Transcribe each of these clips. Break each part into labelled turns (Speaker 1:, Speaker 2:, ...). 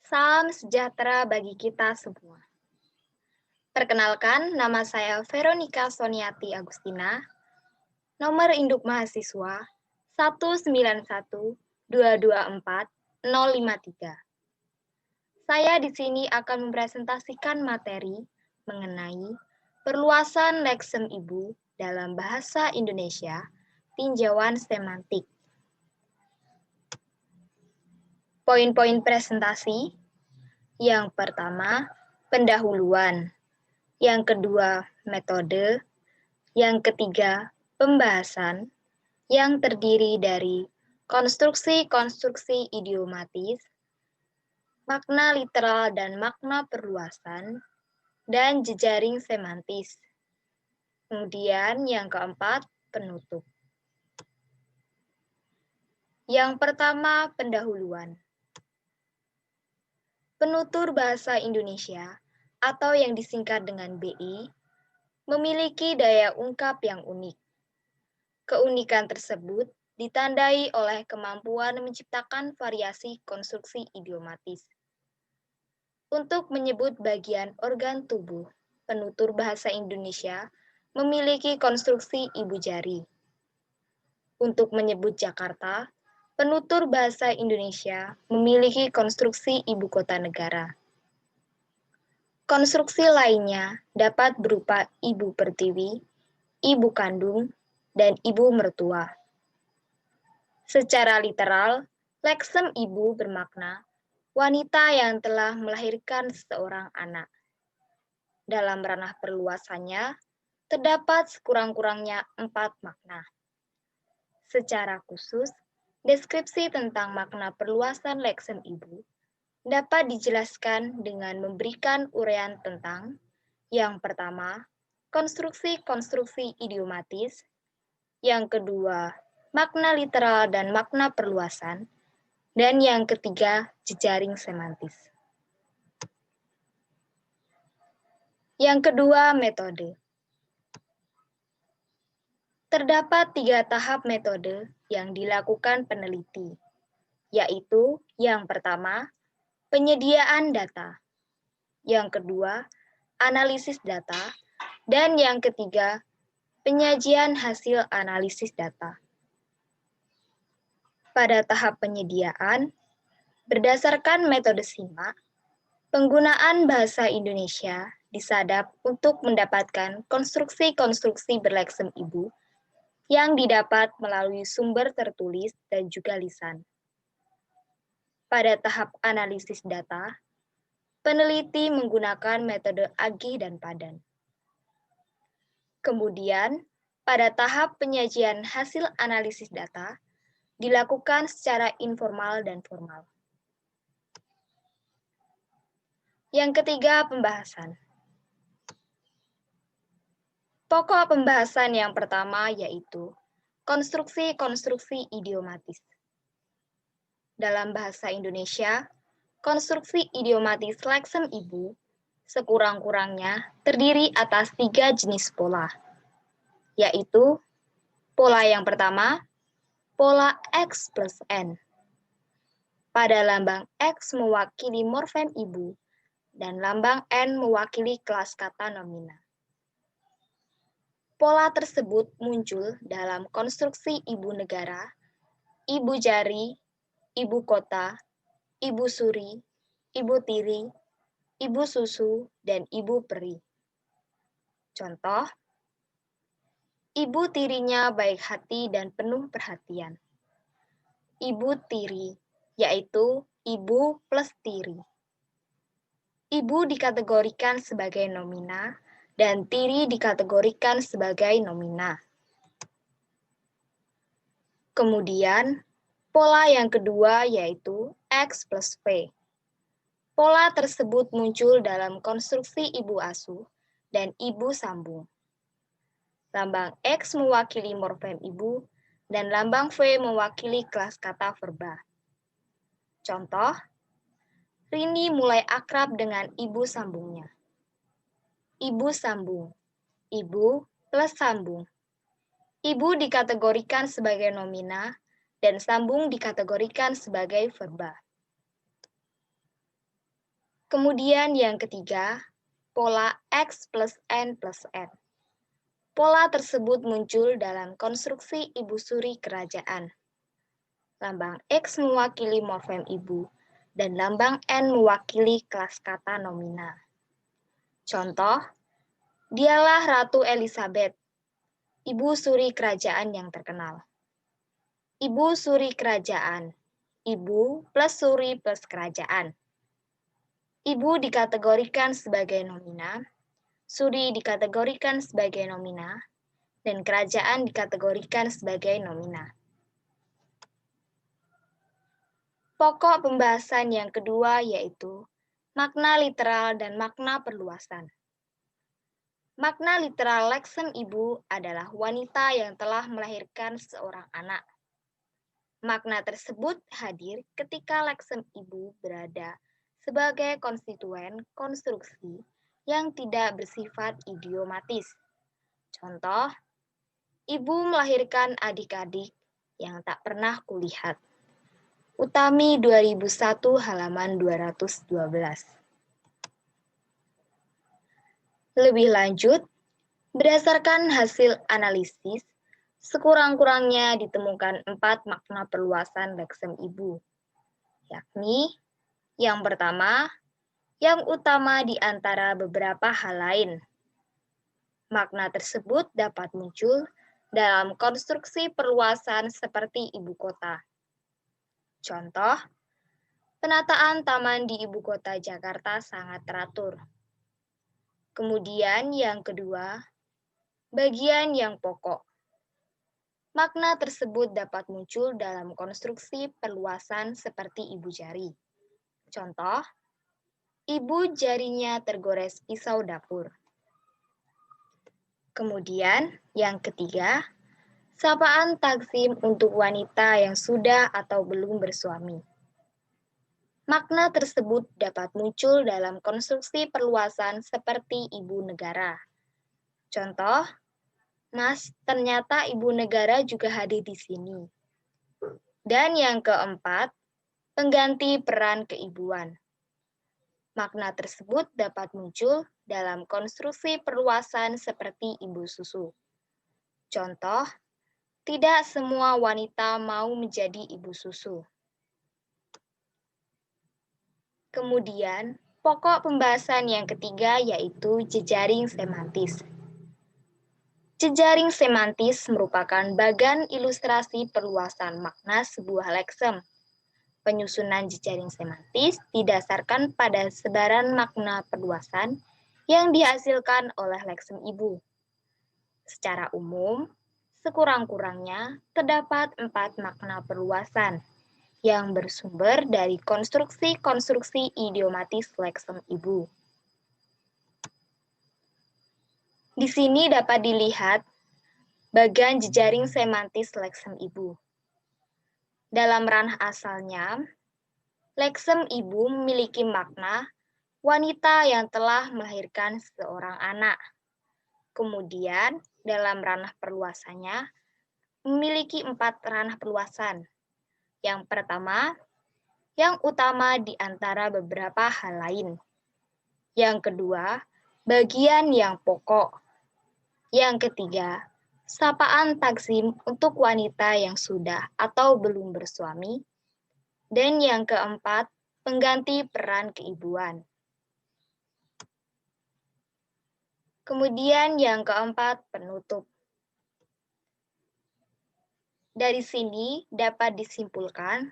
Speaker 1: Salam sejahtera bagi kita semua. Perkenalkan, nama saya Veronica Soniati Agustina, nomor induk mahasiswa 191224053. Saya di sini akan mempresentasikan materi mengenai perluasan leksem ibu dalam bahasa Indonesia, tinjauan semantik. Poin-poin presentasi. Yang pertama, pendahuluan. Yang kedua, metode. Yang ketiga, pembahasan yang terdiri dari konstruksi-konstruksi idiomatis, makna literal dan makna perluasan, dan jejaring semantis. Kemudian yang keempat, penutup. Yang pertama, pendahuluan. Penutur Bahasa Indonesia atau yang disingkat dengan BI memiliki daya ungkap yang unik. Keunikan tersebut ditandai oleh kemampuan menciptakan variasi konstruksi idiomatis. Untuk menyebut bagian organ tubuh, penutur bahasa Indonesia memiliki konstruksi ibu jari. Untuk menyebut Jakarta, penutur bahasa Indonesia memiliki konstruksi ibu kota negara. Konstruksi lainnya dapat berupa ibu pertiwi, ibu kandung, dan ibu mertua. Secara literal, leksem ibu bermakna wanita yang telah melahirkan seorang anak. Dalam ranah perluasannya, terdapat sekurang-kurangnya 4 makna. Secara khusus, deskripsi tentang makna perluasan leksem ibu dapat dijelaskan dengan memberikan uraian tentang yang pertama, konstruksi-konstruksi idiomatis, yang kedua, makna literal dan makna perluasan, dan yang ketiga, jejaring semantis. Yang kedua, metode. Terdapat 3 tahap metode yang dilakukan peneliti, yaitu yang pertama, penyediaan data, yang kedua, analisis data, dan yang ketiga, penyajian hasil analisis data. Pada tahap penyediaan, berdasarkan metode SIMA, penggunaan bahasa Indonesia disadap untuk mendapatkan konstruksi-konstruksi berleksem ibu yang didapat melalui sumber tertulis dan juga lisan. Pada tahap analisis data, peneliti menggunakan metode Agi dan Padan. Kemudian, pada tahap penyajian hasil analisis data, dilakukan secara informal dan formal. Yang ketiga, pembahasan. Pokok pembahasan yang pertama yaitu konstruksi-konstruksi idiomatis. Dalam bahasa Indonesia, konstruksi idiomatis leksem ibu sekurang-kurangnya terdiri atas 3 jenis pola, yaitu pola yang pertama, pola X plus N. Pada lambang X mewakili morfem ibu dan lambang N mewakili kelas kata nomina. Pola tersebut muncul dalam konstruksi ibu negara, ibu jari, ibu kota, ibu suri, ibu tiri, ibu susu, dan ibu peri. Contoh, ibu tirinya baik hati dan penuh perhatian. Ibu tiri, yaitu ibu plus tiri. Ibu dikategorikan sebagai nomina, dan tiri dikategorikan sebagai nomina. Kemudian, pola yang kedua yaitu X plus V. Pola tersebut muncul dalam konstruksi ibu asuh dan ibu sambung. Lambang X mewakili morfem ibu, dan lambang V mewakili kelas kata verba. Contoh, Rini mulai akrab dengan ibu sambungnya. Ibu sambung, ibu plus sambung. Ibu dikategorikan sebagai nomina, dan sambung dikategorikan sebagai verba. Kemudian yang ketiga, pola X plus N plus N. Pola tersebut muncul dalam konstruksi ibu suri kerajaan. Lambang X mewakili morfem ibu, dan lambang N mewakili kelas kata nominal. Contoh, dialah Ratu Elizabeth, ibu suri kerajaan yang terkenal. Ibu suri kerajaan, ibu plus suri plus kerajaan. Ibu dikategorikan sebagai nomina, suri dikategorikan sebagai nomina, dan kerajaan dikategorikan sebagai nomina. Pokok pembahasan yang kedua yaitu makna literal dan makna perluasan. Makna literal leksem ibu adalah wanita yang telah melahirkan seorang anak. Makna tersebut hadir ketika leksem ibu berada sebagai konstituen konstruksi yang tidak bersifat idiomatis. Contoh, ibu melahirkan adik-adik yang tak pernah kulihat. Utami 2001 halaman 212. Lebih lanjut, berdasarkan hasil analisis, sekurang-kurangnya ditemukan 4 makna perluasan leksem ibu, yakni yang pertama, yang utama di antara beberapa hal lain. Makna tersebut dapat muncul dalam konstruksi perluasan seperti ibu kota. Contoh, penataan taman di ibu kota Jakarta sangat teratur. Kemudian yang kedua, bagian yang pokok. Makna tersebut dapat muncul dalam konstruksi perluasan seperti ibu jari. Contoh, ibu jarinya tergores pisau dapur. Kemudian, yang ketiga, sapaan takzim untuk wanita yang sudah atau belum bersuami. Makna tersebut dapat muncul dalam konstruksi perluasan seperti ibu negara. Contoh, Mas, ternyata ibu negara juga hadir di sini. Dan yang keempat, pengganti peran keibuan. Makna tersebut dapat muncul dalam konstruksi perluasan seperti ibu susu. Contoh, tidak semua wanita mau menjadi ibu susu. Kemudian, pokok pembahasan yang ketiga yaitu jejaring semantis. Jejaring semantis merupakan bagan ilustrasi perluasan makna sebuah leksem. Penyusunan jejaring semantis didasarkan pada sebaran makna perluasan yang dihasilkan oleh leksem ibu. Secara umum, sekurang-kurangnya terdapat 4 makna perluasan yang bersumber dari konstruksi-konstruksi idiomatis leksem ibu. Di sini dapat dilihat bagan jejaring semantis leksem ibu. Dalam ranah asalnya, leksem ibu memiliki makna wanita yang telah melahirkan seorang anak. Kemudian, dalam ranah perluasannya, memiliki 4 ranah perluasan. Yang pertama, yang utama di antara beberapa hal lain. Yang kedua, bagian yang pokok. Yang ketiga, sapaan takzim untuk wanita yang sudah atau belum bersuami. Dan yang keempat, pengganti peran keibuan. Kemudian yang keempat, penutup. Dari sini dapat disimpulkan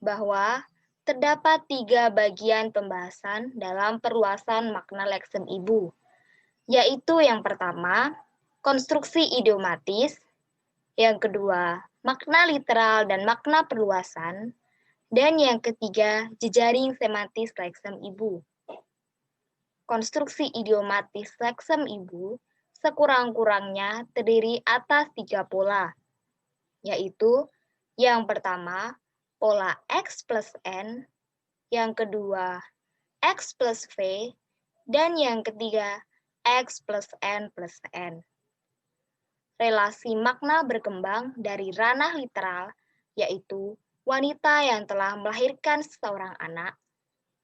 Speaker 1: bahwa terdapat 3 bagian pembahasan dalam perluasan makna leksem ibu, yaitu yang pertama, konstruksi idiomatis, yang kedua, makna literal dan makna perluasan, dan yang ketiga, jejaring semantis leksem ibu. Konstruksi idiomatis leksem ibu sekurang-kurangnya terdiri atas 3 pola, yaitu yang pertama, pola X plus N, yang kedua, X plus V, dan yang ketiga, X plus N plus N. Relasi makna berkembang dari ranah literal, yaitu wanita yang telah melahirkan seorang anak,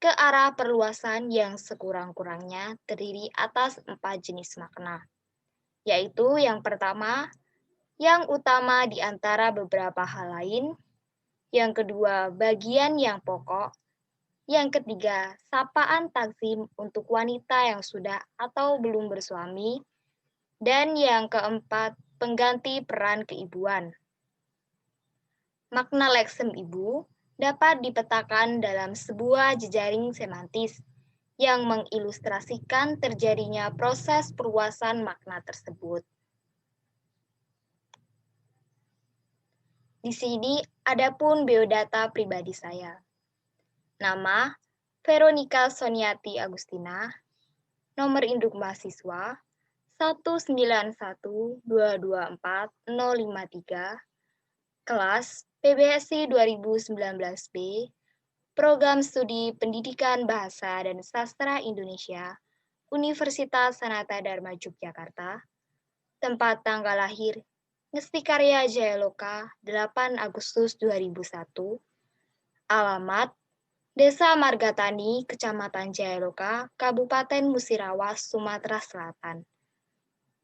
Speaker 1: ke arah perluasan yang sekurang-kurangnya terdiri atas 4 jenis makna, yaitu yang pertama, yang utama di antara beberapa hal lain, yang kedua, bagian yang pokok, yang ketiga, sapaan takzim untuk wanita yang sudah atau belum bersuami, dan yang keempat, pengganti peran keibuan. Makna leksem ibu dapat dipetakan dalam sebuah jejaring semantis yang mengilustrasikan terjadinya proses perluasan makna tersebut. Di sini ada pun biodata pribadi saya. Nama, Veronica Soniati Agustina, nomor induk mahasiswa 191224053, kelas PBSI 2019B, Program Studi Pendidikan Bahasa dan Sastra Indonesia, Universitas Sanata Dharma Yogyakarta, tempat tanggal lahir Ngesti Karya Jayaloka 8 Agustus 2001, alamat Desa Margatani, Kecamatan Jayaloka, Kabupaten Musirawas, Sumatera Selatan.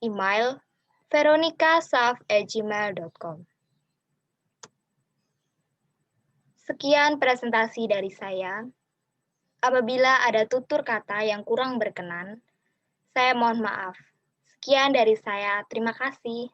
Speaker 1: Email veronicasaf@gmail.com. Sekian presentasi dari saya. Apabila ada tutur kata yang kurang berkenan, saya mohon maaf. Sekian dari saya, terima kasih.